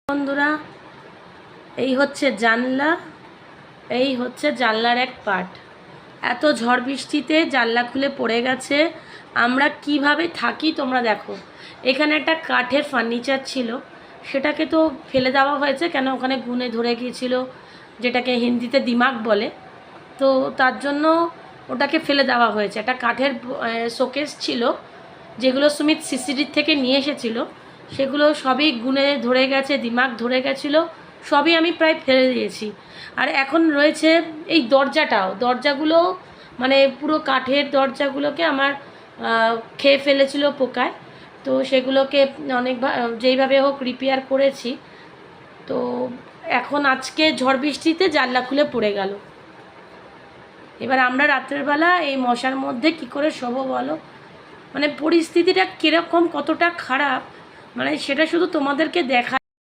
বন্ধুরা, এই হচ্ছে জানলা, এই হচ্ছে জানলার এক পার্ট। এত ঝড় বৃষ্টিতে জানলা খুলে পড়ে গেছে। আমরা কিভাবে থাকি তোমরা দেখো। এখানে একটা কাঠের ফার্নিচার ছিল, সেটাকে তো ফেলে দেওয়া হয়েছে, কেন ওখানে গুনে ধরে গিয়েছিল, যেটাকে হিন্দিতে দিমাগ বলে। তো তার জন্য ওটাকে ফেলে দেওয়া হয়েছে। একটা কাঠের শোকেস ছিল, যেগুলো সুমিত সিসিডির থেকে নিয়ে এসেছিল, সেগুলো সবই গুনে ধরে গেছে, দিমাগ ধরে গেছিলো, সবই আমি প্রায় ফেলে দিয়েছি। আর এখন রয়েছে এই দরজাগুলো, মানে পুরো কাঠের দরজাগুলোকে আমার খেয়ে ফেলেছিল পোকায়। তো সেগুলোকে যেইভাবে হোক রিপেয়ার করেছি। তো এখন আজকে ঝড় বৃষ্টিতে জানলা খুলে পড়ে গেল। এবার আমরা রাত্রের বেলা এই মশার মধ্যে কি করে শোবো বলো? মানে পরিস্থিতিটা কীরকম, কতটা খারাপ, মানে সেটা শুধু তোমাদেরকে দেখা